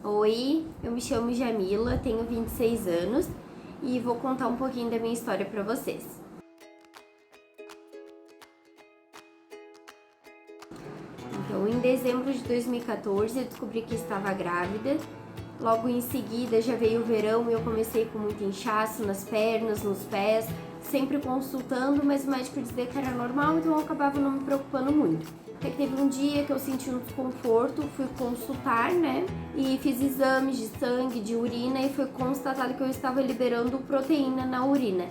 Oi, eu me chamo Jamila, tenho 26 anos e vou contar um pouquinho da minha história para vocês. Então, em dezembro de 2014, eu descobri que estava grávida. Logo em seguida, já veio o verão e eu comecei com muito inchaço nas pernas, nos pés, sempre consultando, mas o médico dizia que era normal, então eu acabava não me preocupando muito. Até que teve um dia que eu senti um desconforto, fui consultar, né? E fiz exames de sangue, de urina e foi constatado que eu estava liberando proteína na urina.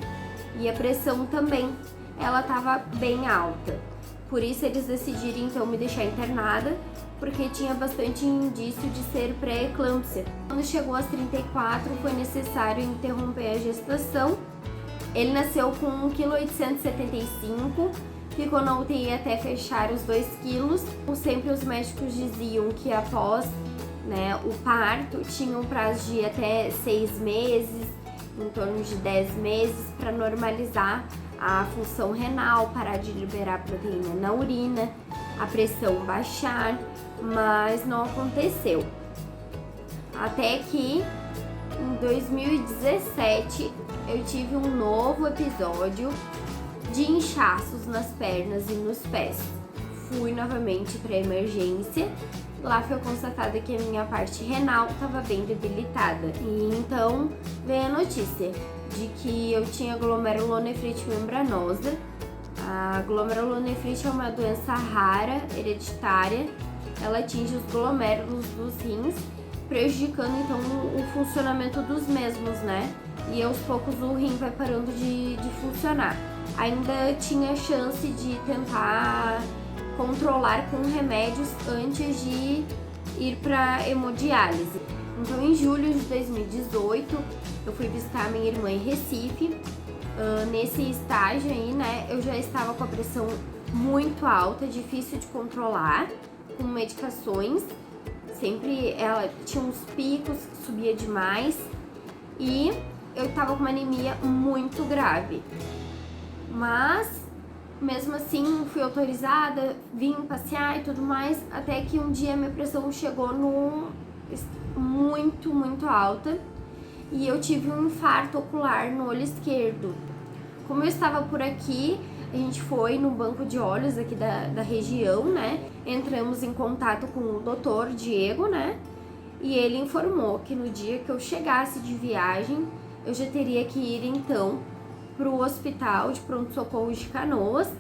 E a pressão também, ela estava bem alta. Por isso eles decidiram então me deixar internada, porque tinha bastante indício de ser pré-eclâmpsia. Quando chegou aos 34, foi necessário interromper a gestação. Ele nasceu com 1,875 kg, ficou na UTI até fechar os 2 quilos. Sempre os médicos diziam que após o parto tinha um prazo de até 6 meses, em torno de 10 meses, para normalizar a função renal, parar de liberar proteína na urina, a pressão baixar, mas não aconteceu. Até que em 2017 eu tive um novo episódio de inchaços nas pernas e nos pés. Fui novamente para emergência. Lá foi constatado que a minha parte renal estava bem debilitada. E então veio a notícia de que eu tinha glomerulonefrite membranosa. A glomerulonefrite é uma doença rara, hereditária. Ela atinge os glomérulos dos rins, prejudicando então o funcionamento dos mesmos, né? E aos poucos o rim vai parando de funcionar. Ainda tinha chance de tentar controlar com remédios antes de ir para hemodiálise. Então, em julho de 2018, eu fui visitar minha irmã em Recife. Nesse estágio aí, né, eu já estava com a pressão muito alta, difícil de controlar, com medicações. Sempre ela tinha uns picos, subia demais e eu estava com uma anemia muito grave. Mas, mesmo assim, fui autorizada, vim passear e tudo mais, até que um dia minha pressão chegou muito alta e eu tive um infarto ocular no olho esquerdo. Como eu estava por aqui, a gente foi no banco de olhos aqui da região, né? Entramos em contato com o doutor Diego, né? E ele informou que no dia que eu chegasse de viagem, eu já teria que ir então para o hospital de pronto-socorro de Canoas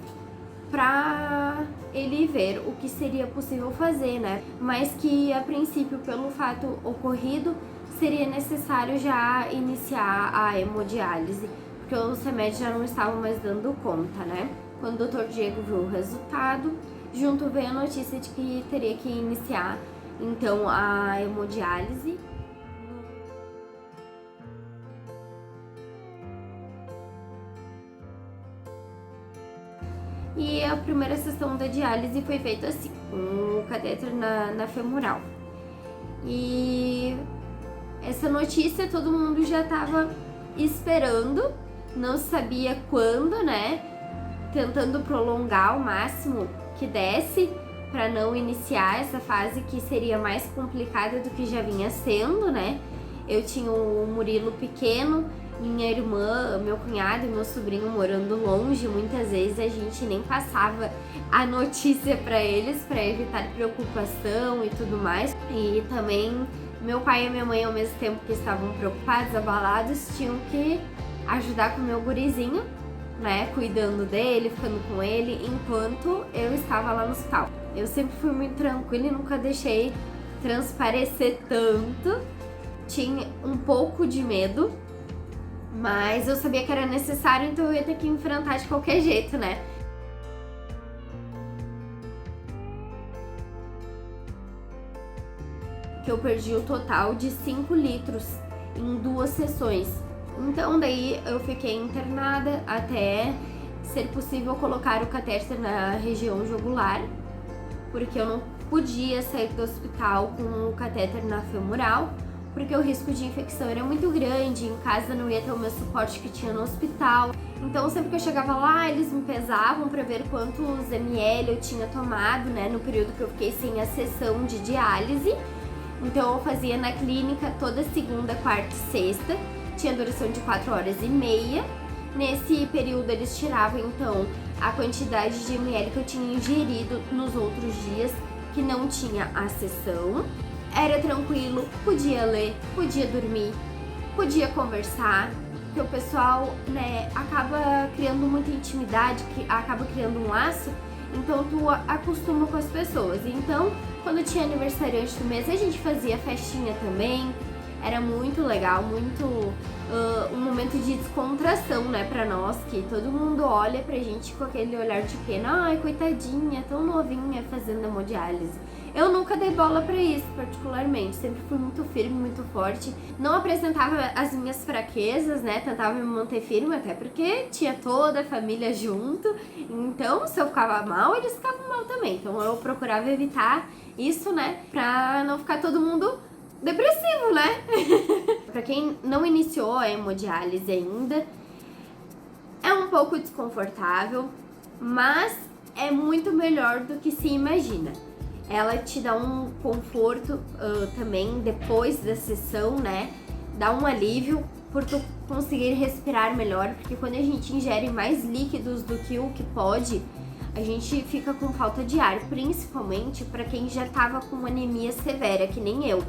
para ele ver o que seria possível fazer, né? Mas que a princípio, pelo fato ocorrido, seria necessário já iniciar a hemodiálise, porque os remédios já não estavam mais dando conta, né? Quando o Dr. Diego viu o resultado, junto veio a notícia de que teria que iniciar então a hemodiálise. E a primeira sessão da diálise foi feita assim, com o catéter na femoral. E essa notícia todo mundo já estava esperando, não sabia quando, né? Tentando prolongar ao máximo que desse para não iniciar essa fase que seria mais complicada do que já vinha sendo, né? Eu tinha o Murilo pequeno, minha irmã, meu cunhado e meu sobrinho morando longe, muitas vezes a gente nem passava a notícia para eles para evitar preocupação e tudo mais. E também meu pai e minha mãe, ao mesmo tempo que estavam preocupados, abalados, tinham que ajudar com o meu gurizinho, né, cuidando dele, ficando com ele, enquanto eu estava lá no hospital. Eu sempre fui muito tranquila e nunca deixei transparecer tanto. Tinha um pouco de medo, mas eu sabia que era necessário, então eu ia ter que enfrentar de qualquer jeito, né? Que eu perdi o total de 5 litros em 2 sessões. Então daí eu fiquei internada até ser possível colocar o catéter na região jugular, porque eu não podia sair do hospital com o catéter na femoral, porque o risco de infecção era muito grande, em casa não ia ter o mesmo suporte que tinha no hospital. Então sempre que eu chegava lá, eles me pesavam para ver quantos ml eu tinha tomado, né, no período que eu fiquei sem a sessão de diálise. Então eu fazia na clínica toda segunda, quarta e sexta, tinha duração de 4 horas e meia. Nesse período eles tiravam então a quantidade de ml que eu tinha ingerido nos outros dias que não tinha a sessão. Era tranquilo, podia ler, podia dormir, podia conversar, porque o pessoal, né, acaba criando muita intimidade, acaba criando um laço, então tu acostuma com as pessoas. Então, quando tinha aniversariante do mês, a gente fazia festinha também, era muito legal, muito um momento de descontração, né, pra nós, que todo mundo olha pra gente com aquele olhar de pena, ai, coitadinha, tão novinha fazendo hemodiálise. Eu nunca dei bola pra isso, particularmente, sempre fui muito firme, muito forte, não apresentava as minhas fraquezas, né, tentava me manter firme, até porque tinha toda a família junto, então se eu ficava mal, eles ficavam mal também, então eu procurava evitar isso, né, pra não ficar todo mundo depressivo, né? Pra quem não iniciou a hemodiálise ainda, é um pouco desconfortável, mas é muito melhor do que se imagina. Ela te dá um conforto também depois da sessão, né? Dá um alívio por tu conseguir respirar melhor, porque quando a gente ingere mais líquidos do que o que pode, a gente fica com falta de ar, principalmente para quem já tava com anemia severa, que nem eu.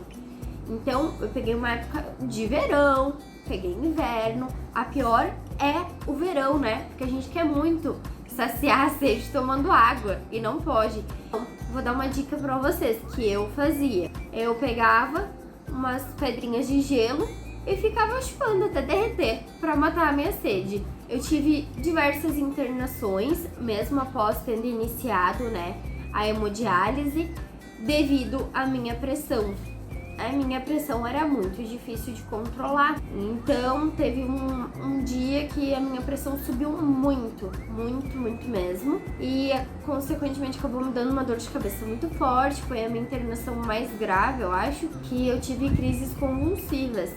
Então, eu peguei uma época de verão, peguei inverno. A pior é o verão, né? Porque a gente quer muito saciar a sede tomando água e não pode. Então, vou dar uma dica pra vocês que eu fazia. Eu pegava umas pedrinhas de gelo e ficava chupando até derreter pra matar a minha sede. Eu tive diversas internações, mesmo após tendo iniciado, né, a hemodiálise, devido à minha pressão. A minha pressão era muito difícil de controlar, então teve um dia que a minha pressão subiu muito mesmo, e consequentemente acabou me dando uma dor de cabeça muito forte. Foi a minha internação mais grave, eu acho, que eu tive crises convulsivas.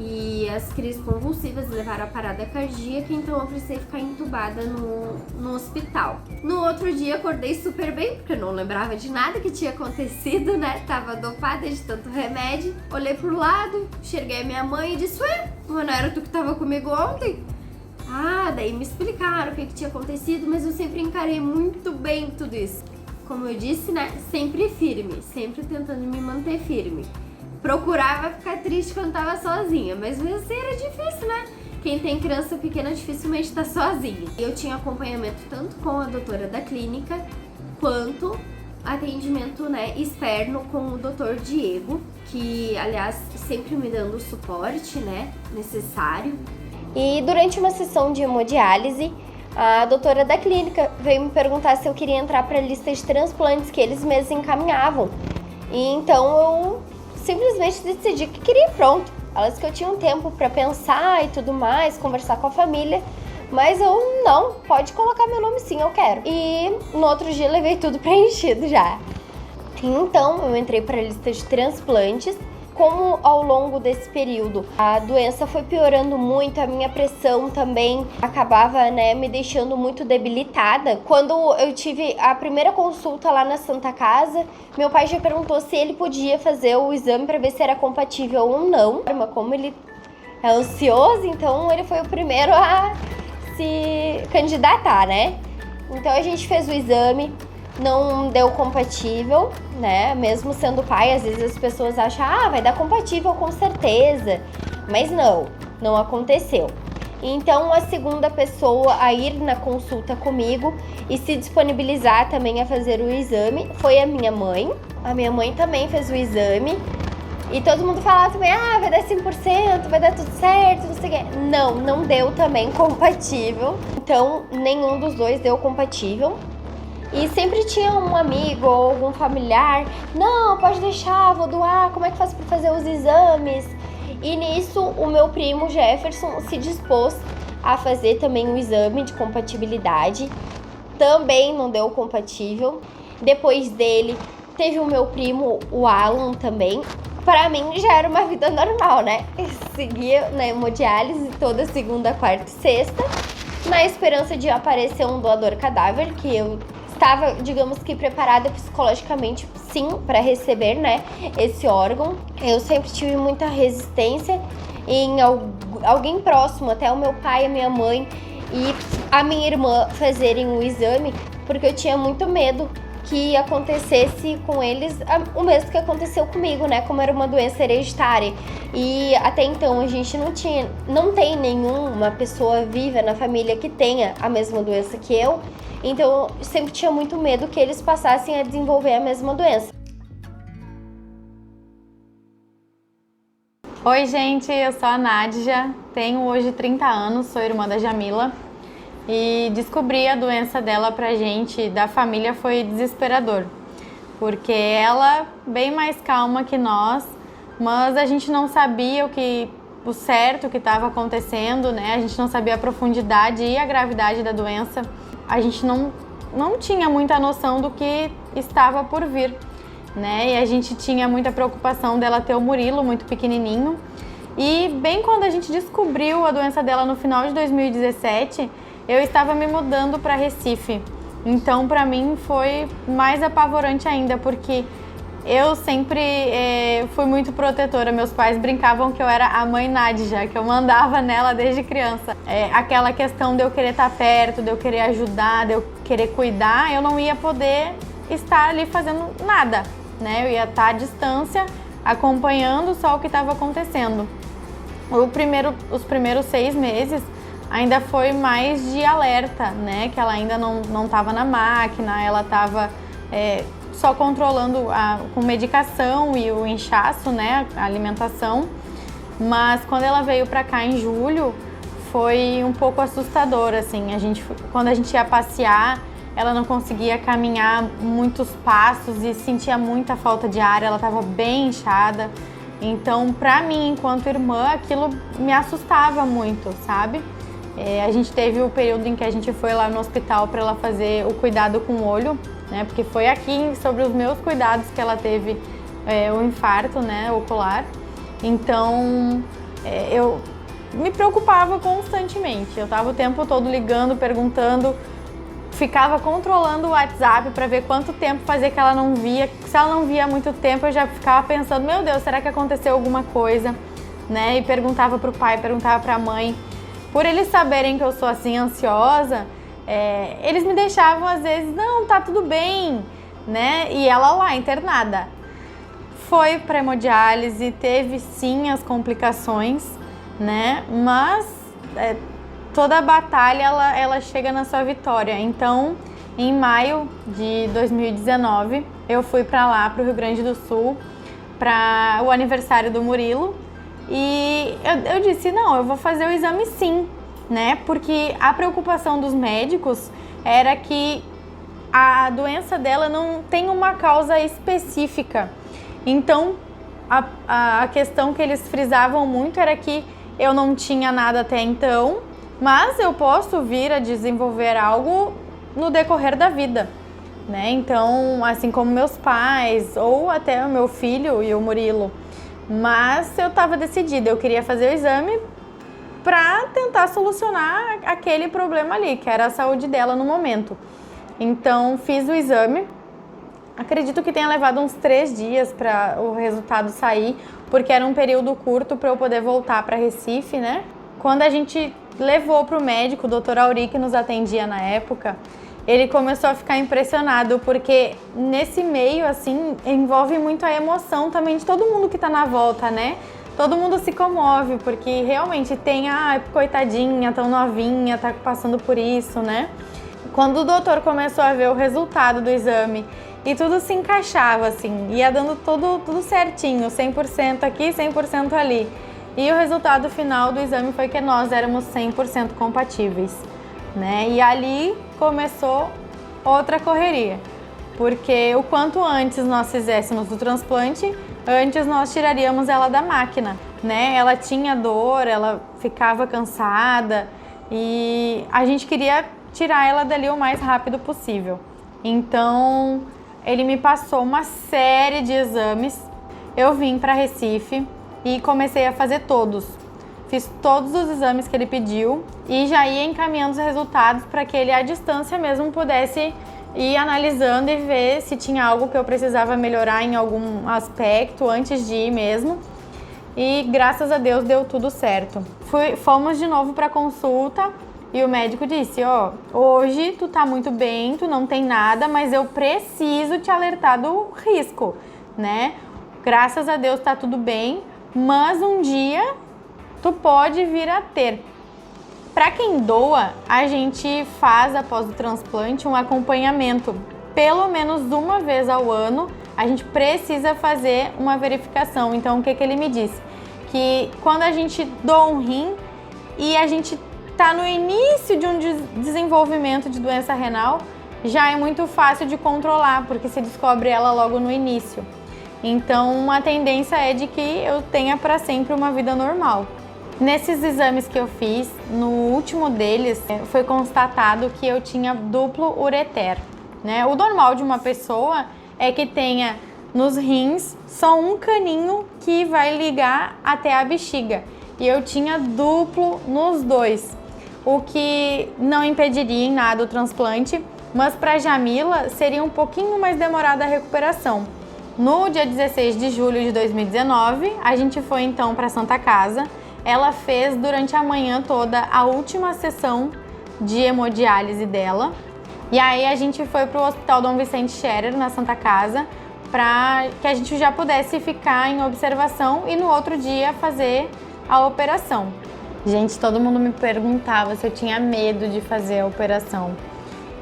E as crises convulsivas levaram à parada cardíaca, então eu precisei ficar entubada no hospital. No outro dia acordei super bem, porque eu não lembrava de nada que tinha acontecido, né? Tava dopada de tanto remédio. Olhei pro lado, enxerguei a minha mãe e disse: ué, mas não era tu que tava comigo ontem? Ah, daí me explicaram o que tinha acontecido, mas eu sempre encarei muito bem tudo isso. Como eu disse, né? Sempre firme, sempre tentando me manter firme. Procurava ficar triste quando tava sozinha, mas mesmo assim era difícil, né? Quem tem criança pequena dificilmente tá sozinha. Eu tinha acompanhamento tanto com a doutora da clínica, quanto atendimento, né, externo com o doutor Diego, que, aliás, sempre me dando o suporte, né, necessário. E durante uma sessão de hemodiálise, a doutora da clínica veio me perguntar se eu queria entrar para a lista de transplantes que eles mesmos encaminhavam. E então eu simplesmente decidi que queria ir, pronto. Elas que eu tinha um tempo para pensar e tudo mais, conversar com a família, mas eu não, pode colocar meu nome sim, eu quero. E no outro dia levei tudo preenchido já. Então eu entrei para a lista de transplantes. Como ao longo desse período a doença foi piorando muito, a minha pressão também acabava, né, me deixando muito debilitada. Quando eu tive a primeira consulta lá na Santa Casa, meu pai já perguntou se ele podia fazer o exame para ver se era compatível ou não. Como ele é ansioso, então ele foi o primeiro a se candidatar, né? Então a gente fez o exame. Não deu compatível, né? Mesmo sendo pai, às vezes as pessoas acham, vai dar compatível com certeza. Mas não aconteceu. Então, a segunda pessoa a ir na consulta comigo e se disponibilizar também a fazer o exame foi a minha mãe. A minha mãe também fez o exame. E todo mundo falava também, vai dar 100%, vai dar tudo certo, não sei o quê. Não deu também compatível. Então, nenhum dos dois deu compatível. E sempre tinha um amigo ou algum familiar, não, pode deixar, vou doar, como é que faço para fazer os exames? E nisso o meu primo Jefferson se dispôs a fazer também um exame de compatibilidade. Também não deu compatível. Depois dele teve o meu primo, o Alan, também. Para mim já era uma vida normal, né? Eu seguia na hemodiálise toda segunda, quarta e sexta, na esperança de aparecer um doador cadáver, que eu estava, digamos que, preparada psicologicamente, sim, para receber, né, esse órgão. Eu sempre tive muita resistência em alguém próximo, até o meu pai, a minha mãe e a minha irmã fazerem o exame, porque eu tinha muito medo que acontecesse com eles o mesmo que aconteceu comigo, né? Como era uma doença hereditária. E até então a gente não tem nenhuma pessoa viva na família que tenha a mesma doença que eu. Então eu sempre tinha muito medo que eles passassem a desenvolver a mesma doença. Oi gente, eu sou a Nádia, tenho hoje 30 anos, sou irmã da Jamila e descobrir a doença dela pra gente, da família, foi desesperador, porque ela bem mais calma que nós, mas a gente não sabia o certo que estava acontecendo, né? A gente não sabia a profundidade e a gravidade da doença, a gente não tinha muita noção do que estava por vir, né? E a gente tinha muita preocupação dela ter o Murilo muito pequenininho. E bem quando a gente descobriu a doença dela no final de 2017, eu estava me mudando para Recife. Então, para mim foi mais apavorante ainda, porque eu sempre fui muito protetora. Meus pais brincavam que eu era a mãe Nádia, que eu mandava nela desde criança. Aquela questão de eu querer estar perto, de eu querer ajudar, de eu querer cuidar, eu não ia poder estar ali fazendo nada, né? Eu ia estar à distância, acompanhando só o que estava acontecendo. Os primeiros 6 meses ainda foi mais de alerta, né? Que ela ainda não estava na máquina, ela estava só controlando com medicação e o inchaço, né? A alimentação. Mas quando ela veio para cá em julho, foi um pouco assustador, assim. Quando a gente ia passear, ela não conseguia caminhar muitos passos e sentia muita falta de ar, ela estava bem inchada. Então, para mim, enquanto irmã, aquilo me assustava muito, sabe? A gente teve o período em que a gente foi lá no hospital para ela fazer o cuidado com o olho, né? Porque foi aqui, sobre os meus cuidados, que ela teve o infarto, né, ocular. Então, eu me preocupava constantemente. Eu estava o tempo todo ligando, perguntando, ficava controlando o WhatsApp para ver quanto tempo fazia que ela não via. Se ela não via há muito tempo, eu já ficava pensando, meu Deus, será que aconteceu alguma coisa? Né? E perguntava pro pai, perguntava pra mãe. Por eles saberem que eu sou assim, ansiosa, eles me deixavam às vezes, não, tá tudo bem, né? E ela lá, internada. Foi para hemodiálise, teve sim as complicações, né? Mas toda a batalha ela chega na sua vitória. Então, em maio de 2019, eu fui para lá, para o Rio Grande do Sul, para o aniversário do Murilo. E eu disse, não, eu vou fazer o exame sim, né? Porque a preocupação dos médicos era que a doença dela não tem uma causa específica. Então, a questão que eles frisavam muito era que eu não tinha nada até então, mas eu posso vir a desenvolver algo no decorrer da vida, né? Então, assim como meus pais, ou até o meu filho e o Murilo. Mas eu estava decidida, eu queria fazer o exame para tentar solucionar aquele problema ali, que era a saúde dela no momento. Então, fiz o exame. Acredito que tenha levado uns 3 dias para o resultado sair, porque era um período curto para eu poder voltar para Recife, né? Quando a gente levou para o médico, o Dr. Auri, que nos atendia na época, ele começou a ficar impressionado, porque nesse meio, assim, envolve muito a emoção também de todo mundo que tá na volta, né? Todo mundo se comove, porque realmente tem, coitadinha, tão novinha, tá passando por isso, né? Quando o doutor começou a ver o resultado do exame e tudo se encaixava, assim, ia dando tudo certinho, 100% aqui, 100% ali. E o resultado final do exame foi que nós éramos 100% compatíveis, né? E ali começou outra correria, porque o quanto antes nós fizéssemos o transplante, antes nós tiraríamos ela da máquina, né? Ela tinha dor, ela ficava cansada e a gente queria tirar ela dali o mais rápido possível. Então, ele me passou uma série de exames, eu vim para Recife e comecei a fazer todos. Fiz todos os exames que ele pediu e já ia encaminhando os resultados para que ele, à distância mesmo, pudesse e analisando e ver se tinha algo que eu precisava melhorar em algum aspecto antes de ir mesmo. E graças a Deus deu tudo certo. Fomos de novo para consulta e o médico disse, ó, hoje tu tá muito bem, tu não tem nada, mas eu preciso te alertar do risco, né? Graças a Deus tá tudo bem, mas um dia tu pode vir a ter. Para quem doa, a gente faz após o transplante um acompanhamento, pelo menos uma vez ao ano, a gente precisa fazer uma verificação. Então, o que ele me disse? Que quando a gente doa um rim e a gente está no início de um desenvolvimento de doença renal, já é muito fácil de controlar, porque se descobre ela logo no início. Então, a tendência é de que eu tenha para sempre uma vida normal. Nesses exames que eu fiz, no último deles, foi constatado que eu tinha duplo ureter, né? O normal de uma pessoa é que tenha nos rins só um caninho que vai ligar até a bexiga. E eu tinha duplo nos dois, o que não impediria em nada o transplante, mas para Jamila seria um pouquinho mais demorada a recuperação. No dia 16 de julho de 2019, a gente foi então para a Santa Casa. Ela fez durante a manhã toda a última sessão de hemodiálise dela. E aí a gente foi para o Hospital Dom Vicente Scherer, na Santa Casa, para que a gente já pudesse ficar em observação e no outro dia fazer a operação. Gente, todo mundo me perguntava se eu tinha medo de fazer a operação.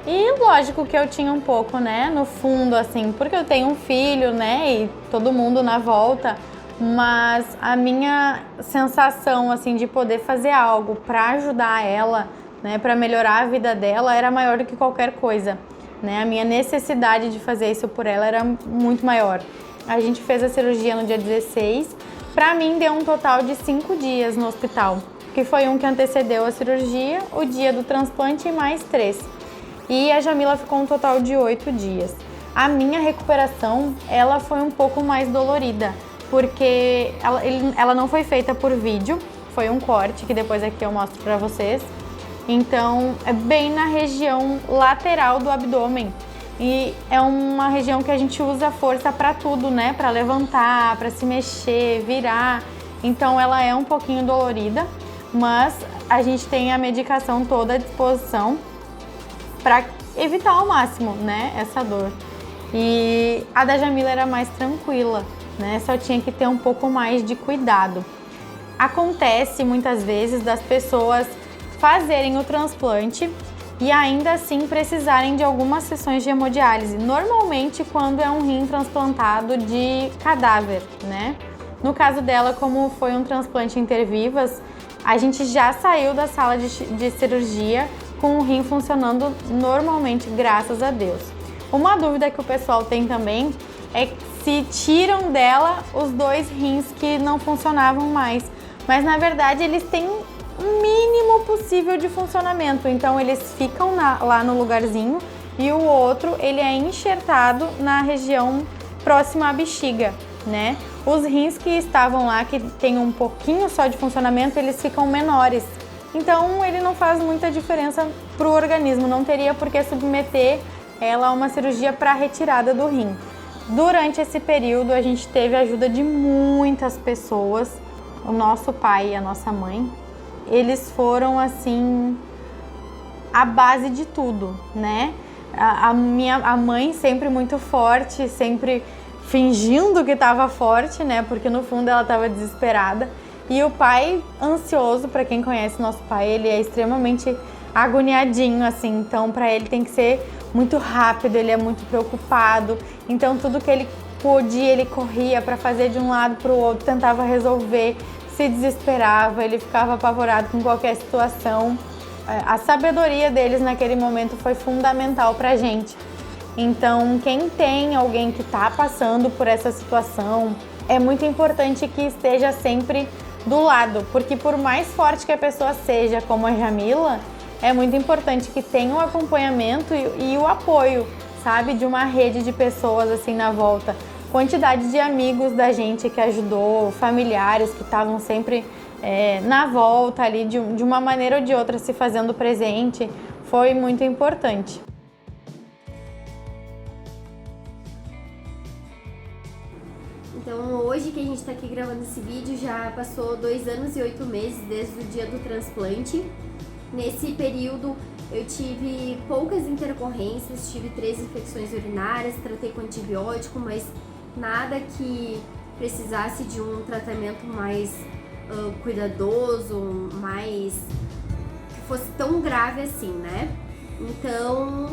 E lógico que eu tinha um pouco, né, no fundo, assim, porque eu tenho um filho, né, e todo mundo na volta. Mas a minha sensação, assim, de poder fazer algo para ajudar ela, né, para melhorar a vida dela, era maior do que qualquer coisa, né? A minha necessidade de fazer isso por ela era muito maior. A gente fez a cirurgia no dia 16, para mim deu um total de 5 dias no hospital, que foi um que antecedeu a cirurgia, o dia do transplante e mais 3. E a Jamila ficou um total de 8 dias. A minha recuperação, ela foi um pouco mais dolorida, porque ela não foi feita por vídeo, foi um corte que depois aqui eu mostro pra vocês. Então é bem na região lateral do abdômen e é uma região que a gente usa força pra tudo, né? Pra levantar, pra se mexer, virar. Então ela é um pouquinho dolorida, mas a gente tem a medicação toda à disposição pra evitar ao máximo, né, essa dor. E a da Jamila era mais tranquila, né? Só tinha que ter um pouco mais de cuidado. Acontece muitas vezes das pessoas fazerem o transplante e ainda assim precisarem de algumas sessões de hemodiálise, normalmente quando é um rim transplantado de cadáver, né? No caso dela, como foi um transplante intervivas, a gente já saiu da sala de cirurgia com o rim funcionando normalmente, graças a Deus. Uma dúvida que o pessoal tem também é se tiram dela os 2 rins que não funcionavam mais, mas na verdade eles têm o mínimo possível de funcionamento, então eles ficam lá no lugarzinho e o outro ele é enxertado na região próxima à bexiga, né? Os rins que estavam lá, que tem um pouquinho só de funcionamento, eles ficam menores, então ele não faz muita diferença para o organismo, não teria por que submeter ela a uma cirurgia para retirada do rim. Durante esse período a gente teve a ajuda de muitas pessoas, o nosso pai e a nossa mãe. Eles foram, assim, a base de tudo, né? A mãe sempre muito forte, sempre fingindo que estava forte, né? Porque no fundo ela estava desesperada. E o pai ansioso, para quem conhece nosso pai, ele é extremamente agoniadinho, assim. Então, para ele tem que ser muito rápido, ele é muito preocupado. Então, tudo que ele podia, ele corria para fazer de um lado para o outro, tentava resolver. Se desesperava, ele ficava apavorado com qualquer situação. A sabedoria deles naquele momento foi fundamental pra gente. Então, quem tem alguém que está passando por essa situação, é muito importante que esteja sempre do lado, porque por mais forte que a pessoa seja, como a Jamila, é muito importante que tenha o acompanhamento e o apoio, sabe, de uma rede de pessoas assim na volta. Quantidade de amigos da gente que ajudou, familiares que estavam sempre na volta ali, de uma maneira ou de outra se fazendo presente, foi muito importante. hoje que a gente tá aqui gravando esse vídeo, já passou 2 anos e 8 meses desde o dia do transplante. Nesse período eu tive poucas intercorrências, tive 3 infecções urinárias, tratei com antibiótico, mas nada que precisasse de um tratamento mais cuidadoso, mais que fosse tão grave assim, né? Então,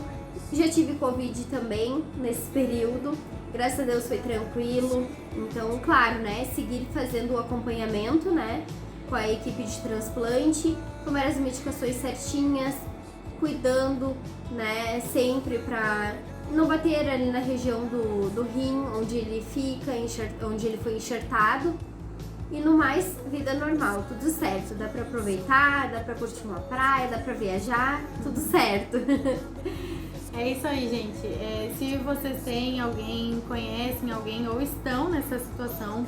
já tive Covid também nesse período, graças a Deus foi tranquilo. Então, claro, né, seguir fazendo o acompanhamento, né, com a equipe de transplante, tomar as medicações certinhas, cuidando, né, sempre pra não bater ali na região do rim, onde ele fica, onde ele foi enxertado. E no mais, vida normal, tudo certo. Dá pra aproveitar, dá pra curtir uma praia, dá pra viajar, tudo certo. É isso aí, gente. Se vocês têm alguém, conhecem alguém ou estão nessa situação,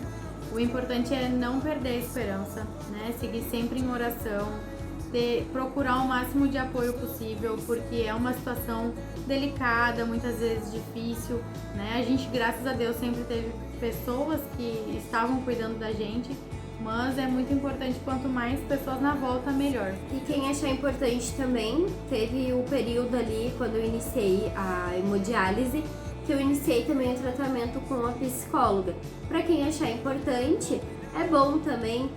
o importante é não perder a esperança, né? Seguir sempre em oração, procurar o máximo de apoio possível, porque é uma situação delicada, muitas vezes difícil, né? A gente, graças a Deus, sempre teve pessoas que estavam cuidando da gente, mas é muito importante, quanto mais pessoas na volta, melhor. E quem achar importante também, teve o período ali, quando eu iniciei a hemodiálise, que eu iniciei também o tratamento com a psicóloga. Para quem achar importante, é bom também.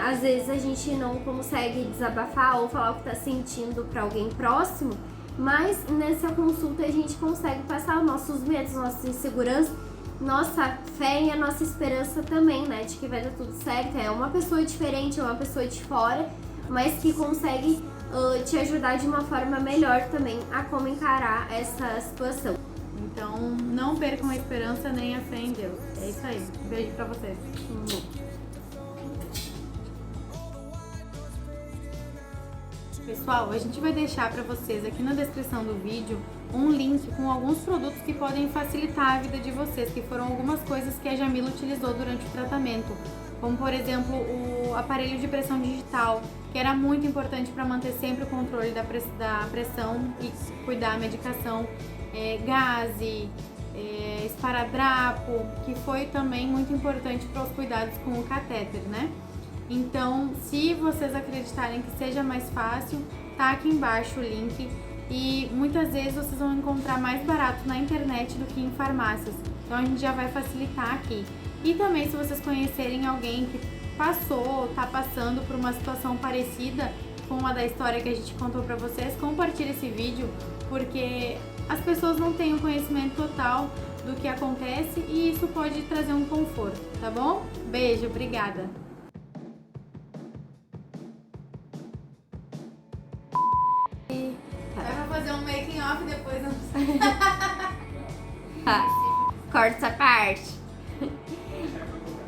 Às vezes a gente não consegue desabafar ou falar o que tá sentindo para alguém próximo, mas nessa consulta a gente consegue passar os nossos medos, nossas inseguranças, nossa fé e a nossa esperança também, né, de que vai dar tudo certo. É uma pessoa diferente, é uma pessoa de fora, mas que consegue te ajudar de uma forma melhor também a como encarar essa situação. Então, não percam a esperança nem a fé em Deus. É isso aí. Um beijo pra vocês. Pessoal, a gente vai deixar para vocês aqui na descrição do vídeo um link com alguns produtos que podem facilitar a vida de vocês, que foram algumas coisas que a Jamila utilizou durante o tratamento, como por exemplo o aparelho de pressão digital, que era muito importante para manter sempre o controle da pressão e cuidar da medicação, gaze, esparadrapo, que foi também muito importante para os cuidados com o catéter, né? Então, se vocês acreditarem que seja mais fácil, tá aqui embaixo o link. E muitas vezes vocês vão encontrar mais barato na internet do que em farmácias. Então a gente já vai facilitar aqui. E também, se vocês conhecerem alguém que passou, tá passando por uma situação parecida com a da história que a gente contou pra vocês, compartilhe esse vídeo, porque as pessoas não têm o conhecimento total do que acontece e isso pode trazer um conforto, tá bom? Beijo, obrigada! Fazer um making off depois, não sei. Corta essa parte.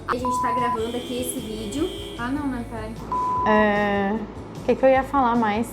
A gente tá gravando aqui esse vídeo. Ah, não, né, peraí. O que eu ia falar mais?